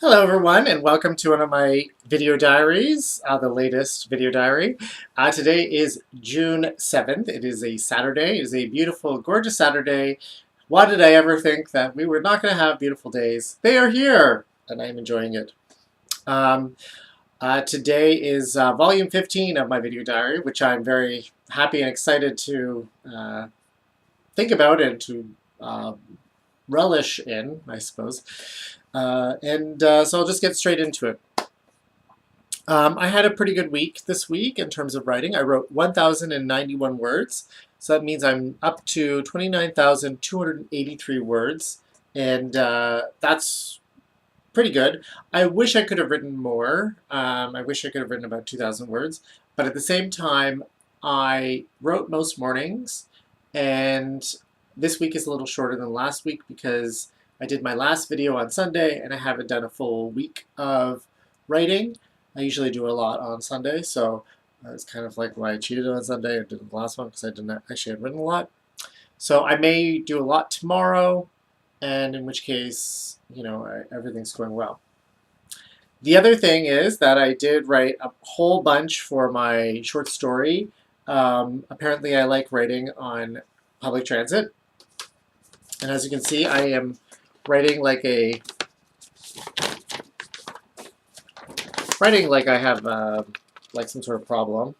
Hello everyone and welcome to one of my video diaries, the latest video diary. Today is June 7th. It is a Saturday. It is a beautiful, gorgeous Saturday. Why did I ever think that we were not going to have beautiful days? They are here and I am enjoying it. Um, Today is volume 15 of my video diary, which I'm very happy and excited to think about and to relish in, I suppose. So I'll just get straight into it. I had a pretty good week this week in terms of writing. I wrote 1,091 words, so that means I'm up to 29,283 words, and that's pretty good. I wish I could have written more. I wish I could have written about 2,000 words, but at the same time, I wrote most mornings, and this week is a little shorter than last week because I did my last video on Sunday, and I haven't done a full week of writing. I usually do a lot on Sunday, so it's kind of like why I cheated on Sunday and did the last one because I didn't actually have written a lot. So I may do a lot tomorrow, and in which case, everything's going well. The other thing is that I did write a whole bunch for my short story. Apparently I like writing on public transit. And as you can see, I am writing like I have like some sort of problem.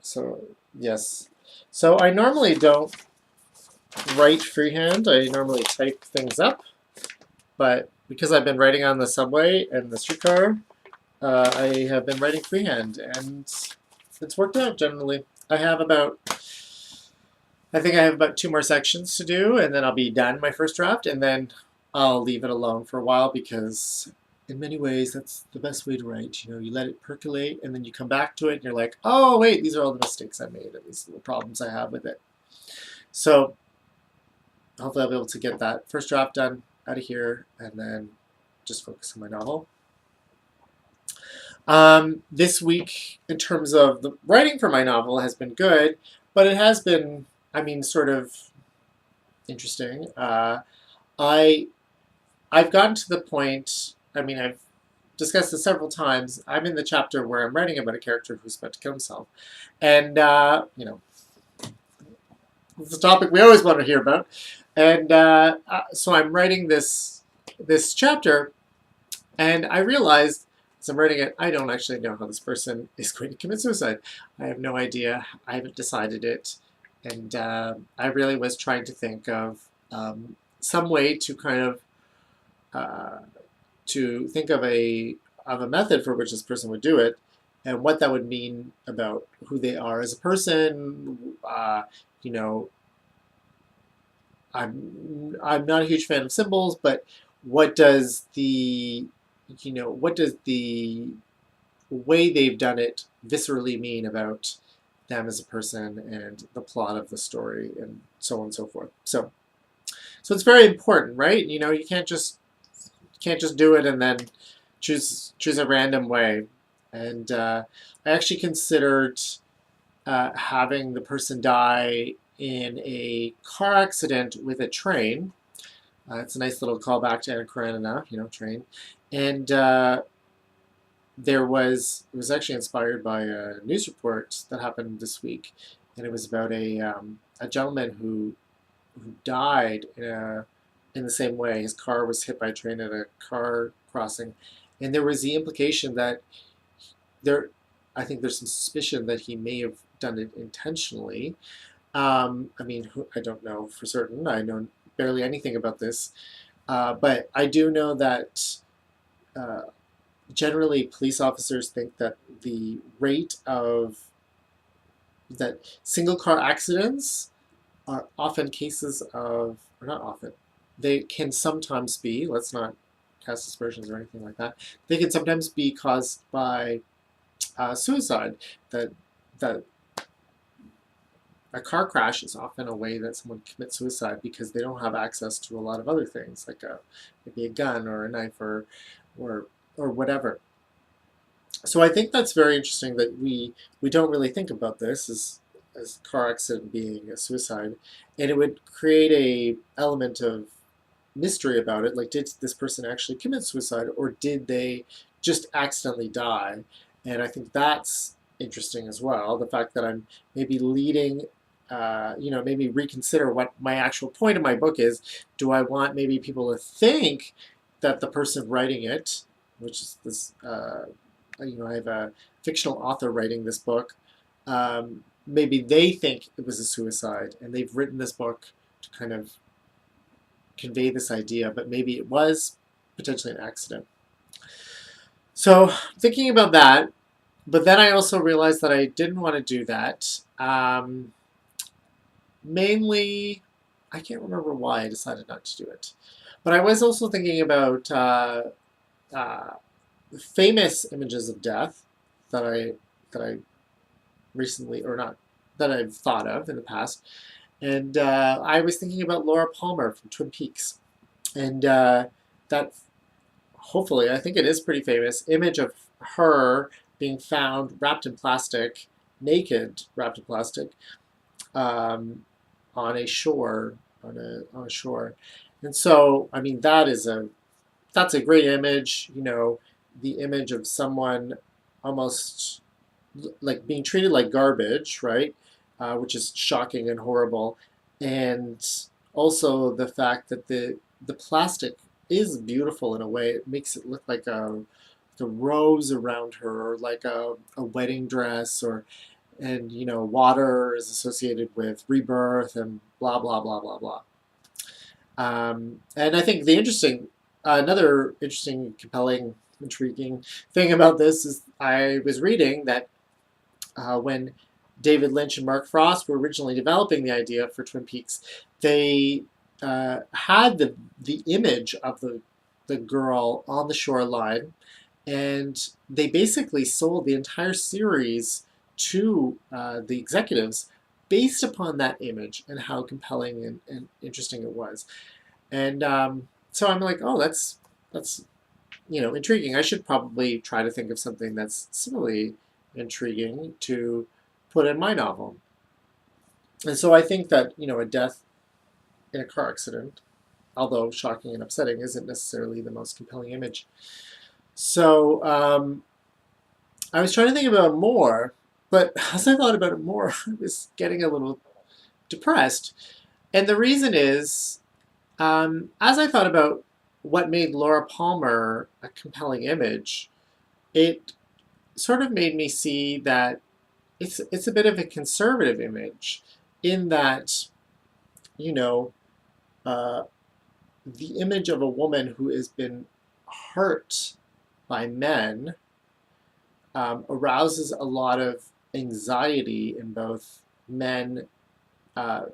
So yes. So I normally don't write freehand. I normally type things up, but because I've been writing on the subway and the streetcar, I have been writing freehand, and it's worked out generally. I think I have about 2 more sections to do, and then I'll be done my first draft, and then I'll leave it alone for a while because in many ways that's the best way to write. You let it percolate, and then you come back to it, and you're like, oh wait, these are all the mistakes I made, and these are the problems I have with it. So hopefully I'll be able to get that first draft done out of here, and then just focus on my novel. This week, in terms of the writing for my novel, has been good, but it has been, sort of interesting. I've gotten to the point, I've discussed this several times. I'm in the chapter where I'm writing about a character who's about to kill himself. And, it's a topic we always want to hear about. And so I'm writing this chapter, and I realized as I'm writing it, I don't actually know how this person is going to commit suicide. I have no idea. I haven't decided it. And I really was trying to think of some way to kind of to think of a method for which this person would do it, and what that would mean about who they are as a person. I'm not a huge fan of symbols, but what does the way they've done it viscerally mean about them as a person and the plot of the story and so on and so forth. So it's very important, right? You can't just do it and then choose a random way. And I actually considered having the person die in a car accident with a train. It's a nice little callback to Anna Karenina, train. And it was actually inspired by a news report that happened this week, and it was about a gentleman who died in the same way. His car was hit by a train at a car crossing, and there was the implication that I think there's some suspicion that he may have done it intentionally. I don't know for certain. I know barely anything about this, but I do know that generally police officers think that the rate of that single car accidents are often cases of, or not often, they can sometimes be, let's not cast aspersions or anything like that, they can sometimes be caused by suicide. That a car crash is often a way that someone commits suicide because they don't have access to a lot of other things, like maybe a gun or a knife or whatever. So I think that's very interesting that we don't really think about this. a car accident being a suicide, and it would create a element of mystery about it. Like, did this person actually commit suicide, or did they just accidentally die? And I think that's interesting as well. The fact that I'm maybe leading, maybe reconsider what my actual point of my book is. Do I want maybe people to think that the person writing it, which is this, I have a fictional author writing this book. Maybe they think it was a suicide, and they've written this book to kind of convey this idea, but maybe it was potentially an accident. So thinking about that, but then I also realized that I didn't want to do that. Mainly, I can't remember why I decided not to do it. But I was also thinking about uh, famous images of death that I recently, or not, that I've thought of in the past. And I was thinking about Laura Palmer from Twin Peaks. And that, hopefully, I think it is pretty famous, image of her being found wrapped in plastic, naked, wrapped in plastic, um, on a shore, on a shore. And so, I mean, that's a great image. The image of someone almost like being treated like garbage, right? Which is shocking and horrible. And also the fact that the plastic is beautiful in a way. It makes it look like a rose around her, or like a wedding dress, and water is associated with rebirth and blah blah blah blah blah. And I think another interesting, compelling, intriguing thing about this is I was reading that when David Lynch and Mark Frost were originally developing the idea for Twin Peaks, they had the image of the girl on the shoreline, and they basically sold the entire series to the executives based upon that image and how compelling and interesting it was. And so I'm like, oh, that's intriguing. I should probably try to think of something that's similarly intriguing to put in my novel. And so I think that, a death in a car accident, although shocking and upsetting, isn't necessarily the most compelling image. So I was trying to think about it more, but as I thought about it more, I was getting a little depressed. And the reason is, as I thought about what made Laura Palmer a compelling image, it sort of made me see that it's a bit of a conservative image, in that, you know, uh, the image of a woman who has been hurt by men arouses a lot of anxiety in uh,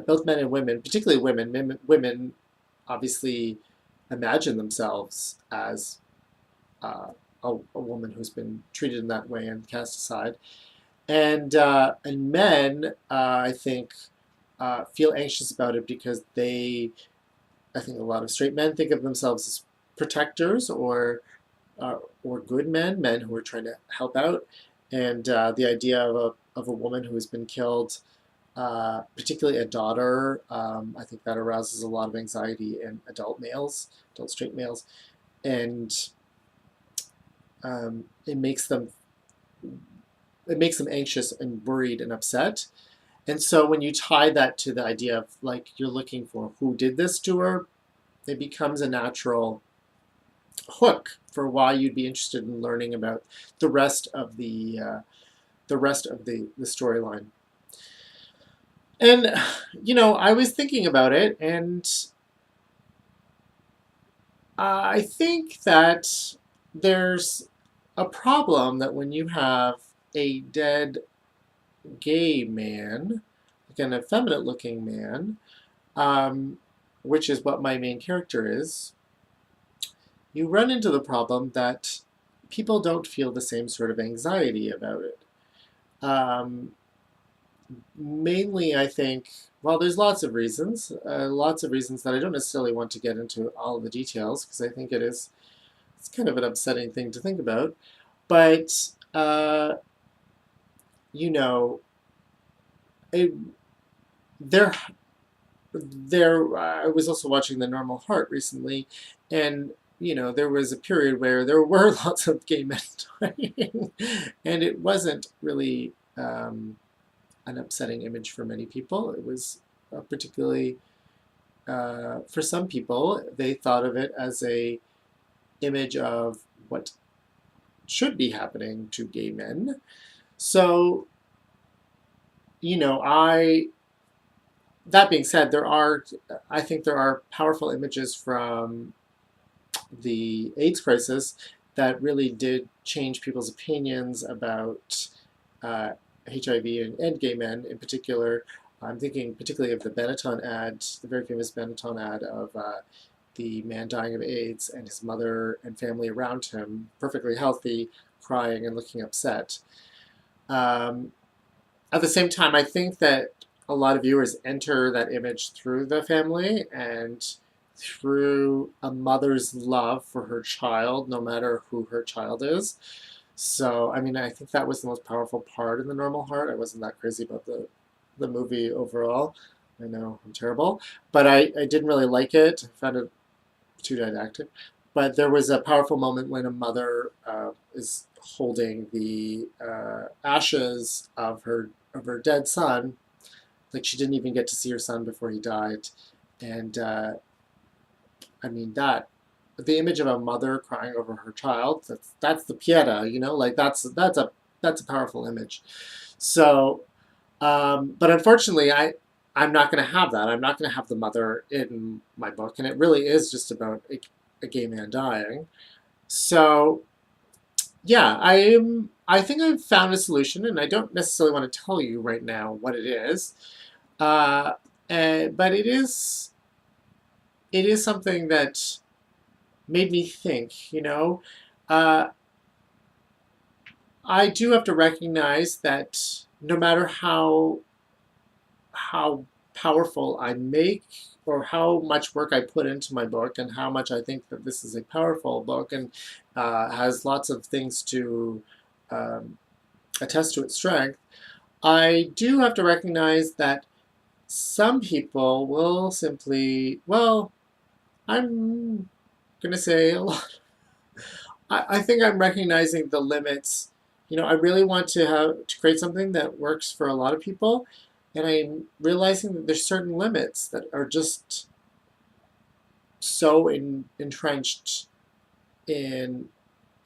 both men and women, particularly women. Women obviously imagine themselves as a woman who's been treated in that way and cast aside. And men, I think, feel anxious about it because I think a lot of straight men think of themselves as protectors, or good men who are trying to help out. And the idea of a woman who has been killed, particularly a daughter, I think that arouses a lot of anxiety in adult straight males, and um, it makes them it makes them anxious and worried and upset. And so when you tie that to the idea of, like, you're looking for who did this to her, it becomes a natural hook for why you'd be interested in learning about the rest of the storyline. And I was thinking about it, and I think that there's a problem that when you have a dead gay man, like an effeminate-looking man, um, which is what my main character is, you run into the problem that people don't feel the same sort of anxiety about it. Um, Mainly, I think, well, there's lots of reasons that I don't necessarily want to get into all of the details, because I think it's kind of an upsetting thing to think about. But, you know, it, there, I was also watching The Normal Heart recently, and there was a period where there were lots of gay men dying, and it wasn't really an upsetting image for many people. It was particularly for some people, they thought of it as a image of what should be happening to gay men. So, I that being said, I think there are powerful images from the AIDS crisis that really did change people's opinions about HIV and gay men in particular. I'm thinking particularly of the Benetton ad, the very famous Benetton ad of the man dying of AIDS and his mother and family around him, perfectly healthy, crying and looking upset. Um, at the same time, I think that a lot of viewers enter that image through the family and through a mother's love for her child, no matter who her child is. So, I mean, I think that was the most powerful part in The Normal Heart. I wasn't that crazy about the movie overall. I know I'm terrible, but I didn't really like it. I found it too didactic. But there was a powerful moment when a mother is holding the ashes of her dead son. Like she didn't even get to see her son before he died, and I mean that the image of a mother crying over her child. That's the pieta, like that's a powerful image. So, but unfortunately, I'm not going to have that. I'm not going to have the mother in my book, and it really is just about a gay man dying. So yeah, I think I've found a solution, and I don't necessarily want to tell you right now what it is. Uh, but it is something that made me think. Uh, I do have to recognize that no matter how powerful I make or how much work I put into my book and how much I think that this is a powerful book and has lots of things to um, attest to its strength, I do have to recognize that some people will simply, well, I'm going to say a lot. I think I'm recognizing the limits. I really want to create something that works for a lot of people, and I'm realizing that there's certain limits that are just so entrenched in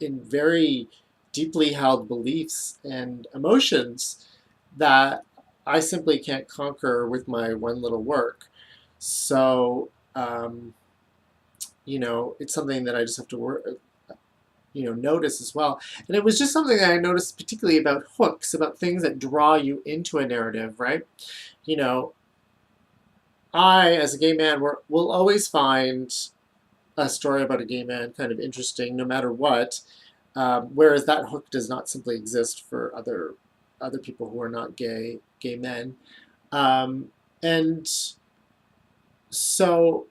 very deeply held beliefs and emotions that I simply can't conquer with my one little work. So, it's something that I just have to work, notice as well. And it was just something that I noticed particularly about hooks, about things that draw you into a narrative, right? You know, I, as a gay man, will always find a story about a gay man kind of interesting, no matter what. Whereas that hook does not simply exist for other people who are not gay men. Um, and so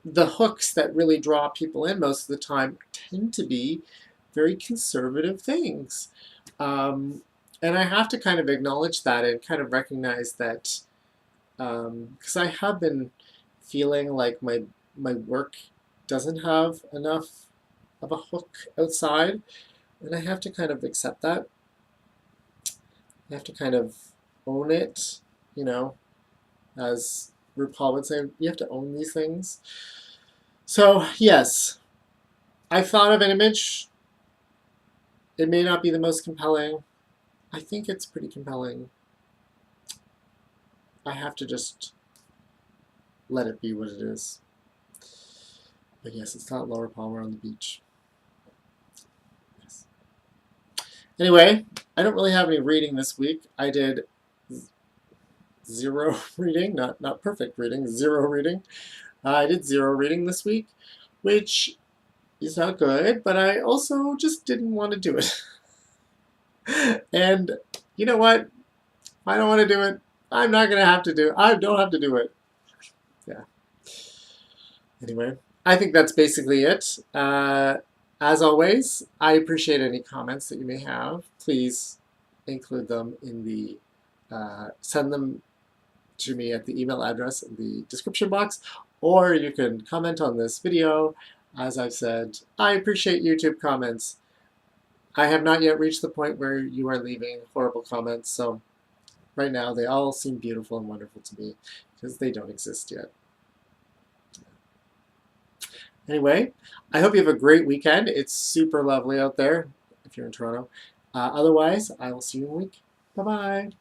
the hooks that really draw people in most of the time tend to be very conservative things. Um, and I have to kind of acknowledge that and kind of recognize that because I have been feeling like my work doesn't have enough of a hook outside, and I have to kind of accept that. I have to kind of own it, you know, as RuPaul would say, you have to own these things. So yes, I thought of an image. It may not be the most compelling. I think it's pretty compelling. I have to just let it be what it is. But yes, it's not Laura Palmer on the beach. Yes. Anyway, I don't really have any reading this week. I did zero reading, not perfect reading, zero reading. I did zero reading this week, which is not good, but I also just didn't want to do it. And you know what? If I don't want to do it, I'm not going to have to do it. I don't have to do it. Yeah. Anyway, I think that's basically it. As always, I appreciate any comments that you may have. Please include them in the send them to me at the email address in the description box, or you can comment on this video. As I've said, I appreciate YouTube comments. I have not yet reached the point where you are leaving horrible comments, so right now they all seem beautiful and wonderful to me because they don't exist yet. Anyway, I hope you have a great weekend. It's super lovely out there if you're in Toronto. Otherwise, I will see you in a week. Bye-bye.